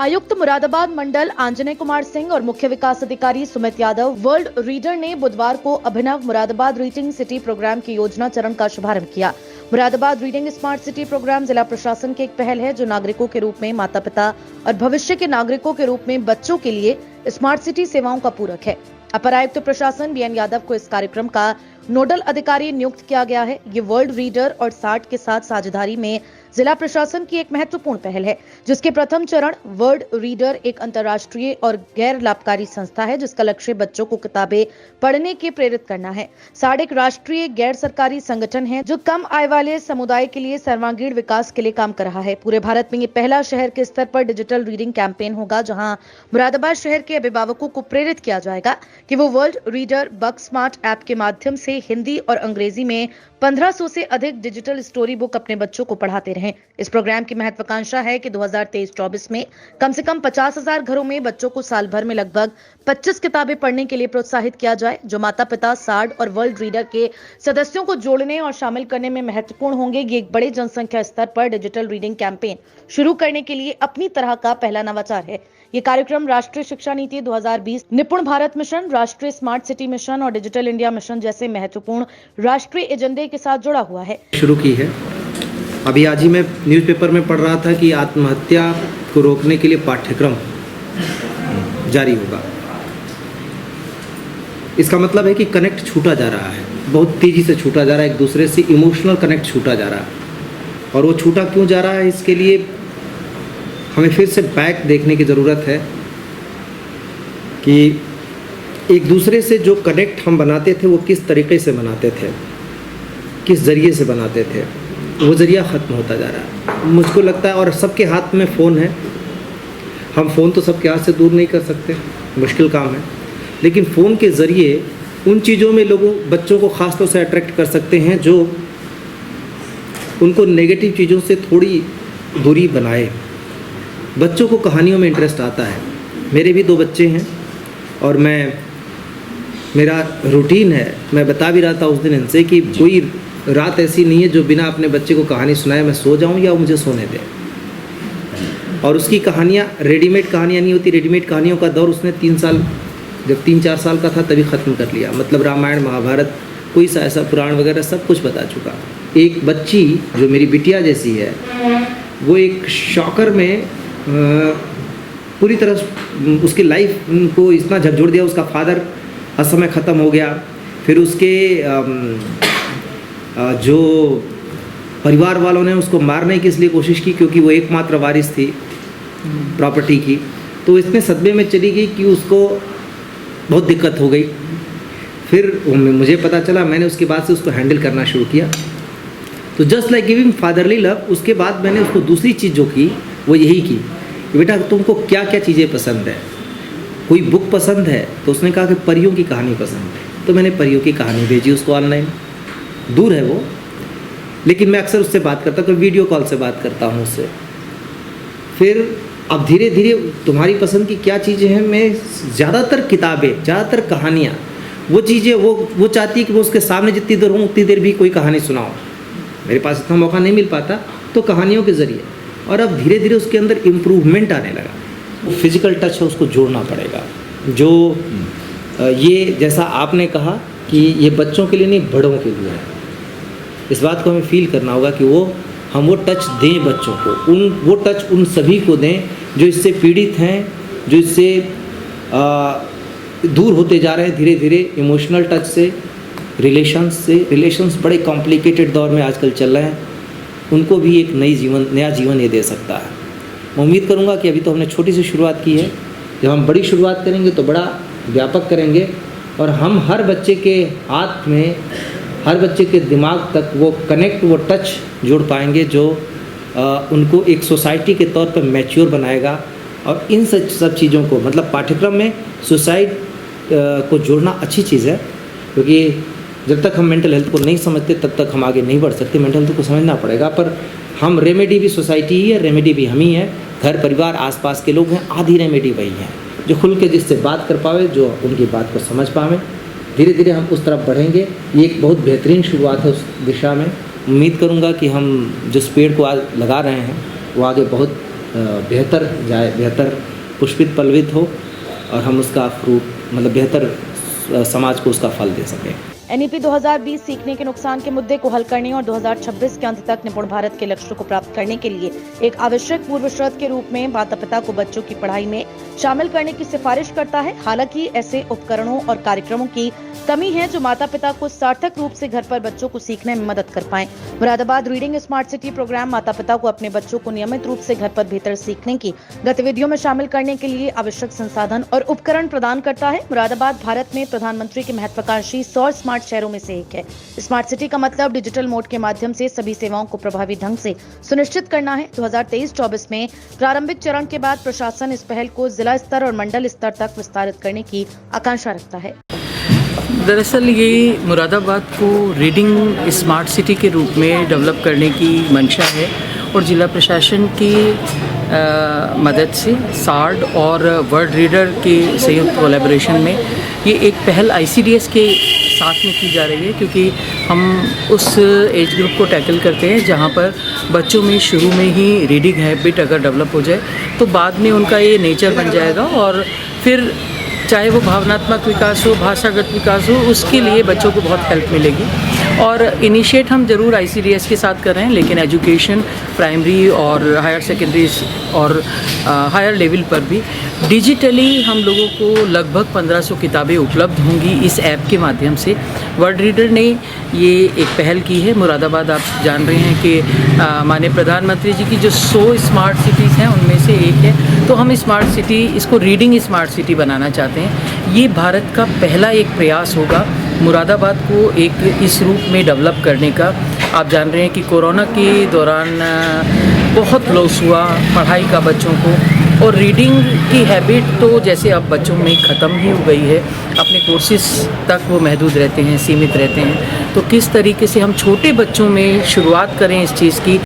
आयुक्त मुरादाबाद मंडल आंजनेय कुमार सिंह और मुख्य विकास अधिकारी सुमित यादव वर्ल्ड रीडर ने बुधवार को अभिनव मुरादाबाद रीडिंग सिटी प्रोग्राम की योजना चरण का शुभारंभ किया। Moradabad reading smart city programme जिला प्रशासन की एक पहल है जो नागरिकों के रूप में माता पिता और भविष्य के नागरिकों के रूप में बच्चों के लिए स्मार्ट सिटी सेवाओं का पूरक है। अपर आयुक्त प्रशासन बीएन यादव को इस कार्यक्रम का नोडल अधिकारी नियुक्त किया गया है। ये वर्ल्ड रीडर और सार्ट के साथ साझेदारी में जिला प्रशासन की एक महत्वपूर्ण पहल है, जिसके प्रथम चरण वर्ल्ड रीडर एक अंतर्राष्ट्रीय और गैर लाभकारी संस्था है जिसका लक्ष्य बच्चों को किताबें पढ़ने के प्रेरित करना है। सार्ट एक राष्ट्रीय गैर सरकारी संगठन है जो कम आय वाले समुदाय के लिए सर्वांगीण विकास के लिए काम कर रहा है। पूरे भारत में ये पहला शहर के स्तर पर डिजिटल रीडिंग कैंपेन होगा जहां मुरादाबाद शहर के अभिभावकों को प्रेरित किया जाएगा कि वो वर्ल्ड रीडर बक स्मार्ट ऐप के माध्यम से हिंदी और अंग्रेजी में 1500 से अधिक डिजिटल स्टोरी बुक अपने बच्चों को पढ़ाते रहें। इस प्रोग्राम की महत्वाकांक्षा है कि 2023-24 में कम से कम 50,000 घरों में बच्चों को साल भर में लगभग 25 किताबें पढ़ने के लिए प्रोत्साहित किया जाए, जो माता पिता सार्ट और वर्ल्ड रीडर के सदस्यों को जोड़ने और शामिल करने में महत्वपूर्ण होंगे। ये एक बड़े जनसंख्या स्तर पर डिजिटल रीडिंग कैंपेन शुरू करने के लिए अपनी तरह का पहला नवाचार है। ये कार्यक्रम राष्ट्रीय शिक्षा नीति 2020, निपुण भारत मिशन, राष्ट्रीय स्मार्ट सिटी मिशन और डिजिटल इंडिया मिशन जैसे महत्वपूर्ण राष्ट्रीय एजेंडे के साथ जुड़ा हुआ है। शुरू की है। अभी आज ही मैं न्यूज़पेपर में पढ़ रहा था कि आत्महत्या को रोकने के लिए पाठ्यक्रम जारी होगा। इसका मतलब है कि कनेक्ट छूटा जा रहा है, बहुत तेज़ी से छूटा जा रहा है, एक दूसरे से इमोशनल कनेक्ट छूटा जा रहा है। और वो छूटा क्यों जा रहा है, इसके लिए हमें फिर से बैक देखने की ज़रूरत है कि एक दूसरे से जो कनेक्ट हम बनाते थे वो किस तरीके से बनाते थे, किस ज़रिए से बनाते थे। वो ज़रिया ख़त्म होता जा रहा है मुझको लगता है। और सबके हाथ में फ़ोन है, हम फ़ोन तो सबके हाथ से दूर नहीं कर सकते, मुश्किल काम है, लेकिन फ़ोन के ज़रिए उन चीज़ों में बच्चों को ख़ास तौर से अट्रैक्ट कर सकते हैं जो उनको नेगेटिव चीज़ों से थोड़ी दूरी बनाए। बच्चों को कहानियों में इंटरेस्ट आता है। मेरे भी 2 बच्चे हैं और मेरा रूटीन है, मैं बता भी रहा था उस दिन इनसे कि कोई रात ऐसी नहीं है जो बिना अपने बच्चे को कहानी सुनाए मैं सो जाऊं या मुझे सोने दे। और उसकी कहानियाँ रेडीमेड कहानियाँ नहीं होती। रेडीमेड कहानियों का दौर उसने 3 साल, जब 3-4 साल का था तभी ख़त्म कर लिया। मतलब रामायण, महाभारत, कोई सा ऐसा पुराण वगैरह सब कुछ बता चुका। एक बच्ची जो मेरी बिटिया जैसी है, वो एक शॉकर में पूरी तरह उसकी लाइफ को इतना झकझोर दिया। उसका फादर असमय ख़त्म हो गया, फिर उसके जो परिवार वालों ने उसको मारने की इसलिए कोशिश की क्योंकि वो एकमात्र वारिस थी प्रॉपर्टी की। तो इतने सदमे में चली गई कि उसको बहुत दिक्कत हो गई। फिर मुझे पता चला, मैंने उसके बाद से उसको हैंडल करना शुरू किया। तो just like giving fatherly love, उसके बाद मैंने उसको दूसरी चीज़ जो की वो यही की कि बेटा तुमको क्या क्या चीज़ें पसंद है। कोई बुक पसंद है तो उसने कहा कि परियों की कहानी पसंद है, तो मैंने परियों की कहानी भेजी उसको ऑनलाइन। दूर है वो, लेकिन मैं अक्सर उससे बात करता हूँ, वीडियो कॉल से बात करता हूँ उससे। फिर अब धीरे धीरे तुम्हारी पसंद की क्या चीज़ें हैं, मैं ज़्यादातर किताबें, ज़्यादातर कहानियाँ, वो चीज़ें वो चाहती है कि वो उसके सामने जितनी देर हूँ उतनी देर भी कोई कहानी सुनाओ। मेरे पास इतना मौका नहीं मिल पाता, तो कहानियों के ज़रिए। और अब धीरे धीरे उसके अंदर इम्प्रूवमेंट आने लगा। फिज़िकल टच है, उसको जोड़ना पड़ेगा। जो ये जैसा आपने कहा कि ये बच्चों के लिए नहीं, बड़ों के लिए है। इस बात को हमें फील करना होगा कि हम वो टच दें बच्चों को, वो टच उन सभी को दें जो इससे पीड़ित हैं, जो इससे दूर होते जा रहे हैं धीरे धीरे इमोशनल टच से, रिलेशंस बड़े कॉम्प्लिकेटेड दौर में आजकल चल रहे हैं। उनको भी एक नया जीवन ये दे सकता है। मैं उम्मीद करूँगा कि अभी तो हमने छोटी सी शुरुआत की है, जब हम बड़ी शुरुआत करेंगे तो बड़ा व्यापक करेंगे और हम हर बच्चे के हाथ में, हर बच्चे के दिमाग तक वो कनेक्ट, वो टच जोड़ पाएंगे जो उनको एक सोसाइटी के तौर पर मैच्योर बनाएगा। और इन सब चीज़ों को, मतलब पाठ्यक्रम में सुसाइड को जोड़ना अच्छी चीज़ है, क्योंकि जब तक हम मेंटल हेल्थ को नहीं समझते तब तक हम आगे नहीं बढ़ सकते। मेंटल हेल्थ को समझना पड़ेगा, पर हम रेमेडी भी सोसाइटी ही है, रेमेडी भी हम ही है। घर परिवार आसपास के लोग हैं, आधी रेमेडी वही हैं जो खुल के जिससे बात कर पावे, जो उनकी बात को समझ पावे। धीरे धीरे हम उस तरफ बढ़ेंगे। ये एक बहुत बेहतरीन शुरुआत है उस दिशा में। उम्मीद करूँगा कि हम जिस पेड़ को आज लगा रहे हैं वो आगे बहुत बेहतर जाए, बेहतर पुष्पित पल्लवित हो और हम उसका फ्रूट मतलब बेहतर समाज को उसका फल दे सकें। एनईपी 2020 सीखने के नुकसान के मुद्दे को हल करने और 2026 के अंत तक निपुण भारत के लक्ष्य को प्राप्त करने के लिए एक आवश्यक पूर्व शर्त के रूप में माता पिता को बच्चों की पढ़ाई में शामिल करने की सिफारिश करता है। हालांकि ऐसे उपकरणों और कार्यक्रमों की कमी है जो माता पिता को सार्थक रूप से घर पर बच्चों को सीखने में मदद कर पाएं। Moradabad reading smart city programme माता पिता को अपने बच्चों को नियमित रूप से घर पर बेहतर सीखने की गतिविधियों में शामिल करने के लिए आवश्यक संसाधन और उपकरण प्रदान करता है। मुरादाबाद भारत में प्रधानमंत्री की महत्वाकांक्षी 100 स्मार्ट शहरों में से एक है। स्मार्ट सिटी का मतलब डिजिटल मोड के माध्यम से सभी सेवाओं को प्रभावी ढंग से सुनिश्चित करना है। 2023-24 में प्रारंभिक चरण के बाद प्रशासन इस पहल को जिला स्तर और मंडल स्तर तक विस्तारित करने की आकांक्षा रखता है। दरअसल ये मुरादाबाद को रीडिंग स्मार्ट सिटी के रूप में डेवलप करने की मंशा है और ज़िला प्रशासन की मदद से सार्ड और वर्ड रीडर के संयुक्त कोलैबोरेशन में ये एक पहल ICDS के साथ में की जा रही है, क्योंकि हम उस एज ग्रुप को टैकल करते हैं जहाँ पर बच्चों में शुरू में ही रीडिंग हैबिट अगर डेवलप हो जाए तो बाद में उनका ये नेचर बन जाएगा और फिर चाहे वो भावनात्मक विकास हो, भाषागत विकास हो, उसके लिए बच्चों को बहुत हेल्प मिलेगी। और इनिशिएट हम ज़रूर ICDS के साथ कर रहे हैं, लेकिन एजुकेशन प्राइमरी और हायर सेकेंडरी और हायर लेवल पर भी डिजिटली हम लोगों को लगभग 1500 किताबें उपलब्ध होंगी इस ऐप के माध्यम से। वर्ड रीडर ने ये एक पहल की है। मुरादाबाद आप जान रहे हैं कि माननीय प्रधानमंत्री जी की जो 100 स्मार्ट सिटीज़ हैं उनमें से एक है, तो हम स्मार्ट सिटी इसको रीडिंग स्मार्ट सिटी बनाना चाहते हैं। ये भारत का पहला एक प्रयास होगा मुरादाबाद को एक इस रूप में डेवलप करने का। आप जान रहे हैं कि कोरोना के दौरान बहुत लॉस हुआ पढ़ाई का बच्चों को, और रीडिंग की हैबिट तो जैसे अब बच्चों में ख़त्म ही हो गई है, अपने कोर्सेज तक वो महदूद रहते हैं, सीमित रहते हैं। तो किस तरीके से हम छोटे बच्चों में शुरुआत करें इस चीज़ की।